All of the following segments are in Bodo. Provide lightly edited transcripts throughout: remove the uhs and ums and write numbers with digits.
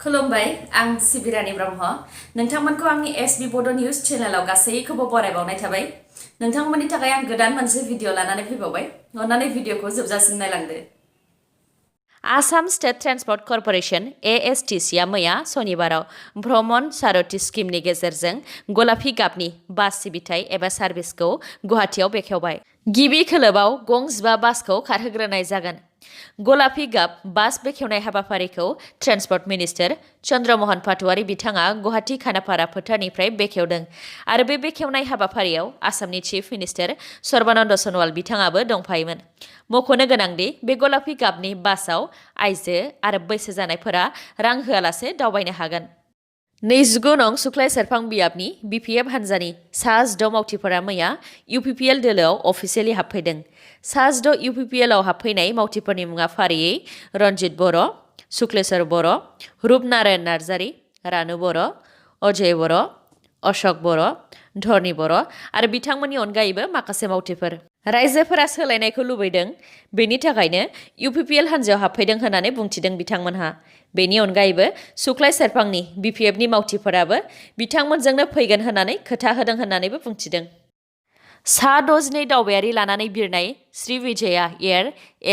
खुलुमबाय आं सिबिरानि ब्रह्म नोंथांमोनखौ आंनि एसबी बड' निउज चेनेलाव गासैखौबो बरायबावनाय थाबाय नोंथांमोननि थाखाय आं गोदान मोनसे भिडिअ लानानै फैबावबाय अन्नानै भिडिअखौ जोबजासिम नायलांदो Assam state transport corporation ASTC मैया सनिबाराव भ्रमण सारथि स्किमनि गेजेरजों गलापि गाबनि बास सिबिथाइ एबा सार्भिसखौ गुवाहाटीआव बेखेवबाय। गिबि खोलोबाव गं 15 बासखौ खारहोग्रोनाय जागोन। गलापि गाब बास बेखेवनाय हाबाफारिखौ ट्रेन्सपर्ट मिनिस्टार चन्द्रमोहन पाटवारी बिथाङा गुवाहाटी खानापारा फोथारनिफ्राय बेखेवदों आरो बे बेखेवनाय हाबाफारियाव आसामनि चिफ मिनिस्टार सर्बानन्द सन'वाल बिथाङाबो दंफायोमोन। मख'नो गोनांदि बे गलापि गाबनि बासआव आइजो आरो बैसो जानायफोरा रां होआलासे दावबायनो हागोन। 29 नं सुक्लाय सेरफां बियाबनि BPF हान्जानि सा 6 मावथिफोरा मैया UPPL दोलोआव अफिसियेलि हाबफैदों। सा 6 UPPL आव हाबफैनाय मावथिफोरनि मुङा फारियै रन्जित बर', सुक्लेश्वर बर', रुपनारायण नार्जारी, रानु बर', अजय बर', अशक बर', धरनि बर' आरो बिथांमोननि अनगायैबो माखासे मावथिफोर। रायजोफोरा सोलायनायखौ लुबैदों, बेनि थाखायनो UPPL हान्जायाव हाबफैदों होननानै बुंथिदों बिथांमोनहा। बेनि अनगायैबो सुक्लाय सेरफांनि BPFनि मावथिफोराबो बिथांमोनजोंनो फैगोन होननानै खोथा होदों होननानैबो बुंथिदों। सा 62 दावबायारि लानानै बिरनाय श्रीविजया एयार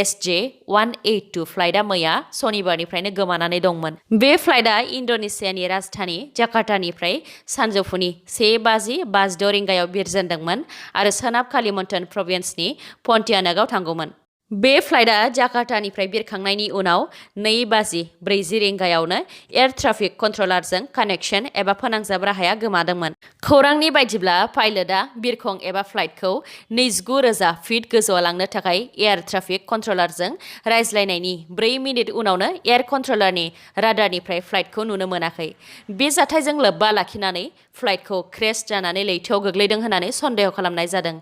SJ182 फ्लाइटआ मैया सनिबारनिफ्रायनो गोमानानै दंमोन। बे फ्लाइटआ इन्ड'नेसियानि राजधानी जाकार्तानिफ्राय सानजौफुनि 1:56 रिंगायाव बिरजेनदोंमोन आरो सोनाब कालिमन्टन प्रभिन्सनि पन्टियानाकआव थांगौमोन। बे फ्लाइटआ जाकार्तानिफ्राय बिरखांनायनि उनाव 2:40 रिंगायावनो एयार ट्राफिक कन्ट्रलारजों कानेक्सन एबा फोनांजाब राहाया गोमादोंमोन। खौरांनि बायदिब्ला पाइलटआ बिरखं एबा फ्लाइटखौ 29,000 फिट गोजौआव लांनो थाखाय एयार ट्राफिक कन्ट्रलारजों रायज्लायनायनि 4 मिनिट उनावनो एयार कन्ट्रलारनि राडारनिफ्राय फ्लाइटखौ नुनो मोनाखै। बे जाथायजों लोब्बा लाखिनानै फ्लाइटखौ क्रेश जानानै लैथोआव गोग्लैदों होननानै सन्देह खालामनाय जादों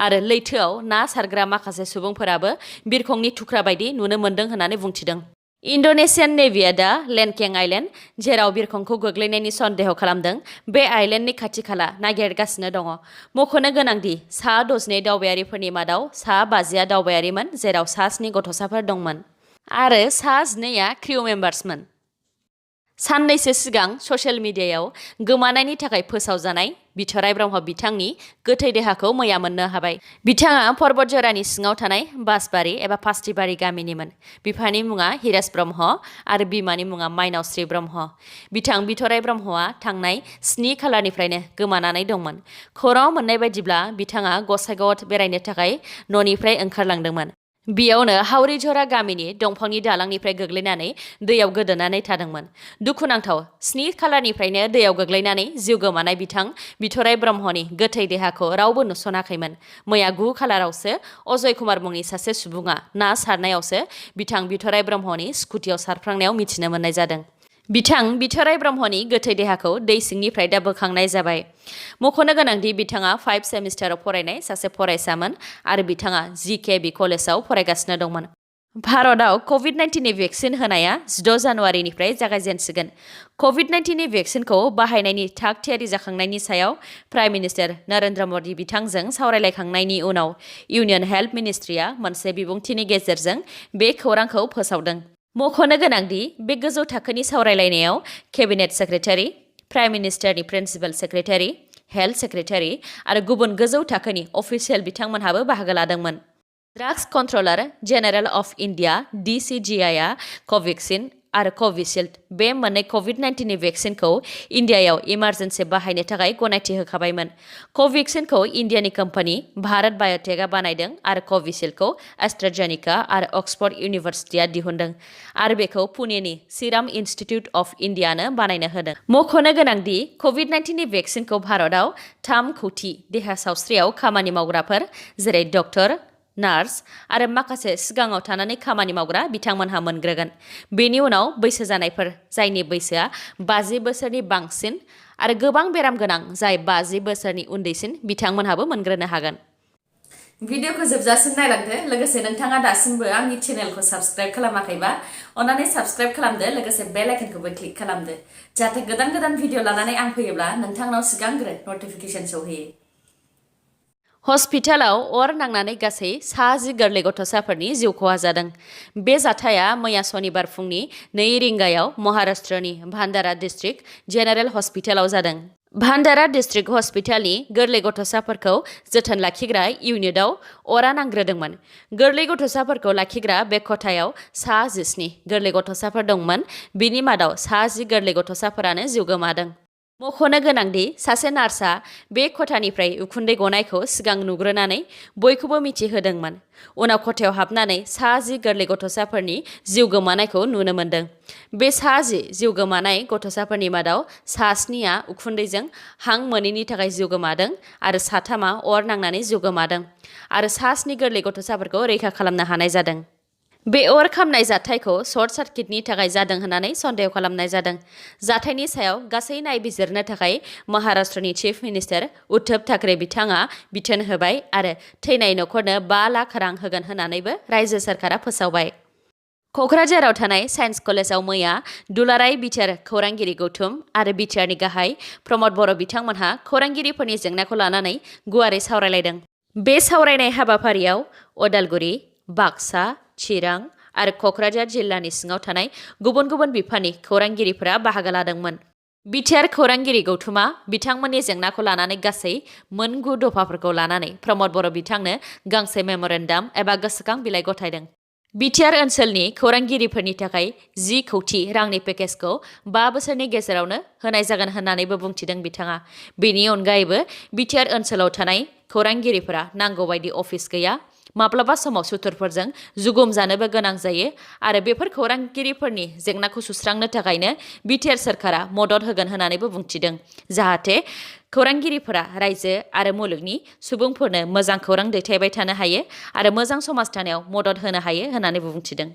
आरो लैथोआव ना सारग्रा माखासे सुबुंफोराबो बिरखंनि थुख्रा बायदि नुनो मोन्दों होननानै बुंथिदों। इन्ड'नेसियान नेभिआ दा लेनकें आइलेन्ड, जेराव बिरखंखौ गोग्लैनायनि सन्देह खालामदों, बे आइलेन्डनि खाथि खाला नागिरगासिनो दङ। मख'नो गोनांदि सा 62 दावबायारिफोरनि मादाव सा 50 दावबायारिमोन, जेराव सा 7 गथ'साफोर दंमोन आरो सा 12 क्रिउ मेम्बार्समोन। साननैसो सिगां ससियेल मिडियायाव गोमानायनि थाखाय फोसावजानाय बिथराय ब्रह्म बिथांनि गोथै देहाखौ मैया मोननो हाबाय। बिथाङा पर्बतजरानि सिङाव थानाय बासबारि एबा पास्टिबारि गामिनिमोन। बिफानि मुङा हिराज ब्रह्म आरो बिमानि मुङा माइनावस्रि ब्रह्म। बिथां बिथराय ब्रह्मआ थांनाय 7 खालारनिफ्रायनो गोमानानै दंमोन। खौराङाव मोननाय बायदिब्ला बिथाङा गसाइगावआव बेरायनो थाखाय न'निफ्राय ओंखारलांदोंमोन। बेयावनो हावरिझरा गामिनि दंफांनि दालांनिफ्राय गोग्लैनानै दैयाव गोदोनानै थादोंमोन। दुखुनांथाव, 7 खालारनिफ्रायनो दैयाव गोग्लैनानै जिउ गोमानाय बिथां बिथराय ब्रह्मनि गोथै देहाखौ रावबो नुसनाखैमोन। मैया 9 खालारावसो अजय कुमार मुंनि सासे सुबुङा ना सारनायावसो बिथां बिथराय ब्रह्मनि स्कुटियाव सारफ्रांनायाव मिथिनो मोननाय जादों। बिथां बिथराय ब्रह्मनि गोथै देहाखौ दै सिंनिफ्राय दा बोखांनाय जाबाय। मख'नो गोनांदि बिथाङा 5 सेमिस्टाराव फरायनाय सासे फरायसामोन आरो बिथाङा GKB कलेजाव फरायगासिनो दंमोन। भारतआव कभिड-19नि भेक्सिन होनाया 6 जानुवारिनिफ्राय जागायजेनसिगोन। कभिड-19नि भेक्सिनखौ बाहायनायनि थाग थियारि जाखांनायनि सायाव प्राइम मिनिस्टार नरेन्द्र मदि बिथांजों सावरायलायखांनायनि उनाव इउनियन हेल्थ मिनिस्ट्रिया मोनसे बिबुंथिनि गेजेरजों बे खौरांखौ फोसावदों। मख'नो गोनांदि बे गोजौ थाखोनि सावरायलायनायाव केबिनेट सेक्रेटारि, प्राइम मिनिस्टारनि प्रिन्सिपाल सेक्रेटारि, हेल्थ सेक्रेटारि आरो गुबुन गोजौ थाखोनि अफिसियेल बिथांमोनहाबो बाहागो लादोंमोन। Drugs controller general of India DCGIआ कभेक्सिन आरो कभिसिल्ड बे मोननै कभिड-19नि भेक्सिनखौ इन्डियायाव इमारजेन्सि बाहायनो थाखाय गनायथि होखाबायमोन। कभेक्सिनखौ इन्डियानि कम्पानि भारत बाय'टेकआ बानायदों आरो कभिसिल्डखौ एस्ट्राजेनेका आरो अक्सफर्ड इउनिभार्सिटिया दिहुनदों आरो बेखौ पुनेनि सिराम इन्स्टिट्युट अफ इन्डियानो बानायनो होदों। मख'नो गोनांदि कभिड-19नि भेक्सिनखौ भारतआव 3 कौटि देहा सावस्रियाव खामानि मावग्राफोर जेरै डक्टर, नार्स आरो माखासे सिगाङाव थानानै खामानि मावग्रा बिथांमोनहा मोनग्रोगोन। बेनि उनाव बैसो जानायफोर जायनि बैसोआ 50 बोसोरनि बांसिन आरो गोबां बेराम गोनां जाय 50 बोसोरनि उन्दैसिन बिथांमोनहाबो मोनग्रोनो हागोन। भिडिअखौ जोबजासिम नायलांदो। लोगोसे नोंथाङा दासिमबो आंनि चेनेलखौ साबस्क्राइब खालामाखैबा अन्नानै साबस्क्राइब खालामदो, लोगोसे बेल आइकनखौबो क्लिक खालामदो जाहाथे गोदान भिडिअ लानानै आं फैयोब्ला नोंथांनाव सिगांग्रो नटिफिकेसन सौहैयो। हस्पिटालाव अर नांनानै गासै 10 गोरलै गथ'साफोरनि जिउ खहा जादों। बे जाथाया मैया सनिबार फुंनि 2 रिंगायाव महाराष्ट्रनि भान्डारा डिस्ट्रिक्ट जेनेरेल हस्पिटालाव जादों। भान्डारा डिस्ट्रिक्ट हस्पिटालनि गोरलै गथ'साफोरखौ जोथोन लाखिग्रा इउनिटआव अरा नांग्रोदोंमोन। गोरलै गथ'साफोरखौ लाखिग्रा बे खथायाव 17 गोरलै गथ'साफोर दंमोन। बिनि मादाव 10 गोरलै गथ'साफोरानो जिउ गोमादों। मख'नो गोनांदि सासे नार्सआ बे खथानिफ्राय उखुन्दै गनायखौ सिगां नुग्रोनानै बयखौबो मिथिहोदोंमोन। उनाव खथायाव हाबनानै 10 गोरलै गथ'साफोरनि जिउ गोमानायखौ नुनो मोन्दों। बे 10 जिउ गोमानाय गथ'साफोरनि मादाव 7आ उखुन्दैजों हां मोनैनि थाखाय जिउ गोमादों आरो 3आ अर नांनानै जिउ गोमादों आरो 7 गोरलै गथ'साफोरखौ रैखा खालामनो हानाय जादों। बे अर खामनाय जाथायखौ सर्ट सार्किटनि थाखाय जादों होननानै सन्देह खालामनाय जादों। जाथायनि सायाव गासै नायबिजिरनो थाखाय महाराष्ट्रनि चिफ मिनिस्टार उद्धव ठाकरे बिथाङा बिथोन होबाय आरो थैनाय नखरनो 5 लाख रां होगोन होननानैबो रायजो सरकारा फोसावबाय। क'क्राझाराव थानाय साइन्स कलेजाव मैया दुलाराय बिटिआर खौरांगिरि गौथुम आरो बिटिआरनि गाहाय प्रमद बर' बिथांमोनहा खौरांगिरिफोरनि जेंनाखौ लानानै गुवारै सावरायलायदों। बे सावरायनाय हाबाफारियाव अदालगुरि, बाक्सा, चिरां आरो क'क्राझार जिल्लानि सिङाव थानाय गुबुन गुबुन बिफाननि खौरांगिरिफोरा बाहागो लादोंमोन। बिटिआर खौरांगिरि गौथुमा बिथांमोननि जेंनाखौ लानानै गासै 9 दफाफोरखौ लानानै प्रमद बर' बिथांनो गांसे मेम'रेन्डाम एबा गोसोखां बिलाइ गथायदों। बिटिआर ओनसोलनि खौरांगिरिफोरनि थाखाय 10 कौटि रांनि पेकेजखौ 5 बोसोरनि गेजेरावनो होनाय जागोन होननानैबो बुंथिदों बिथाङा। बेनि अनगायैबो बिटिआर ओनसोलाव थानाय खौरांगिरिफोरा नांगौ बायदि अफिस गैया, माब्लाबा समाव सुथुरफोरजों जुगुम जानोबो गोनां जायो आरो बेफोर खौरांगिरिफोरनि जेंनाखौ सुस्रांनो थाखायनो बिटिआर सरकारा मदद होगोन होननानैबो बुंथिदों, जाहाथे खौरांगिरिफोरा रायजो आरो मुलुगनि सुबुंफोरनो मोजां खौरां दैथायबाय थानो हायो आरो मोजां समाज दानायाव मदद होनो हायो होननानैबो बुंथिदों।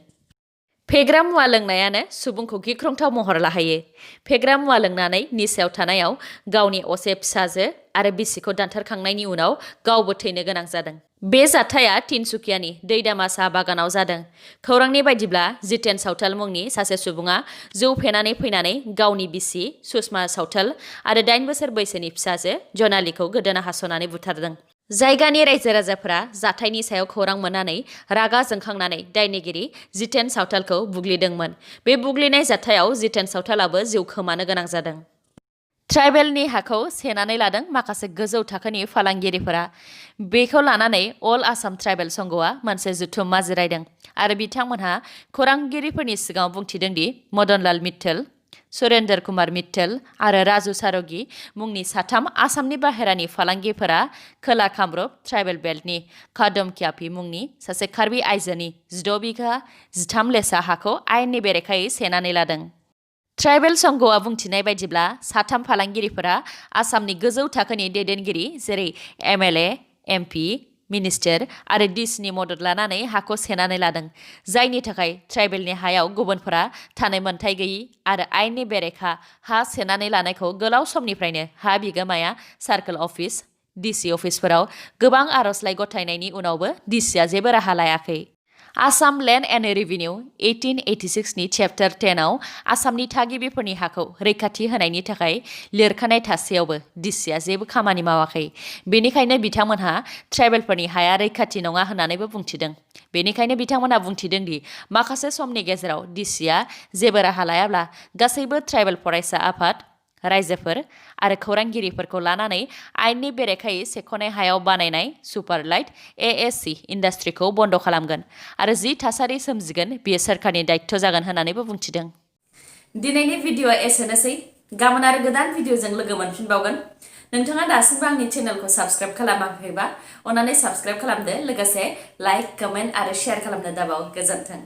फेग्रा मुवा लोंनायानो सुबुंखौ गिख्रंथाव महर लाहैयो। फेग्रा मुवा लोंनानै निसायाव थानायाव गावनि असे फिसाजो आरो बिसिखौ दानथारखांनायनि उनाव गावबो थैनो गोनां जादों। बे जाथाया तिनसुकियानि दैदामा साहा बागानाव जादों। खौरांनि बायदिब्ला जितेन सावथाल मुंनि सासे सुबुङा जौ फेनानै फैनानै गावनि बिसि सुषमा सावथाल आरो 8 बोसोर बैसोनि फिसाजो जनालिखौ गोदोना हास'नानै बुथारदों। जायगानि रायजो राजाफोरा जाथायनि सायाव खौरां मोननानै रागा जोंखांनानै दायनिगिरि जितेन सावथालखौ बुग्लिदोंमोन। बे बुग्लिनाय जाथायाव जितेन सावथालाबो जिउ खोमानो गोनां जादों। ट्राइबेलनि हाखौ सेनानै लादों माखासे गोजौ थाखोनि फालांगिरिफोरा। बेखौ लानानै अल आसाम ट्राइबेल संघआ मोनसे जथुम जिरायदों आरो बिथांमोनहा खौरांगिरिफोरनि सिगाङाव बुंथिदों दि मदनलाल मित्तल, सुरेन्द्र कुमार मित्तल आरो राजु सार'गी मुंनि 3 आसामनि बाहेरानि फालांगिफोरा खोला कामरुप ट्राइबेल बेल्टनि कादमक्यापी मुंनि सासे कार्बि आइजोनि 16 बिघा 13 लेसा हाखौ आयेननि बेरेखायै सेनानै लादों। ट्राइबेल संघआ बुंथिनाय बायदिब्ला 3 फालांगिरिफोरा आसामनि गोजौ थाखोनि दैदेनगिरि जेरै एमएलए, एमपि, मिनिस्टार आरो डिसिनि मदद लानानै हाखौ सेनानै लादों, जायनि थाखाय ट्राइबेलनि हायाव गुबुनफोरा थानो मोन्थाइ गैयि आरो आयेननि बेरेखा हा सेनानै लानायखौ गोलाव समनिफ्रायनो हा बिगोमाया सार्कल अफिस, डिसि अफिसफोराव गोबां आर'जलाइ गथायनायनि उनावबो डिसिआ जेबो राहा लायाखै। आसाम लेन्ड एन्ड रेभिनिउ 1886 नि चेप्टार 10 आव आसामनि थागिबिफोरनि हाखौ रैखाथि होनायनि थाखाय लिरखानाय थासेयावबो डिसिआ जेबो खामानि मावाखै। बेनिखायनो बिथांमोनहा ट्राइबेलफोरनि हाया रैखाथि नङा होननानैबो बुंथिदों। बेनिखायनो बिथांमोनहा बुंथिदों दि माखासे समनि गेजेराव डिसिआ जेबो राहा लायाब्ला गासैबो ट्राइबेल फरायसा आफाद, रायजोफोर आरो खौरांगिरिफोरखौ लानानै आयेननि बेरेखायै सेख'नाय हायाव बानायनाय सुपारलाइट एएससि इन्डास्ट्रिखौ बन्द खालामगोन आरो जि थासारि सोमजिगोन बेयो सोरखारनि दायित्व जागोन होननानैबो बुंथिदों। दिनैनि भिडिअ'आ एसेनोसै। गाबोन आरो गोदान भिडिअ'जों लोगो मोनफिनबावगोन। नोंथाङा दासिमबो आंनि चेनेलखौ साबस्क्राइब खालामाखैबा अन्नानै साबस्क्राइब खालामदो, लोगोसे लाइक, कमेन्ट आरो शेयार खालामनो दाबाव। गोजोन्थों।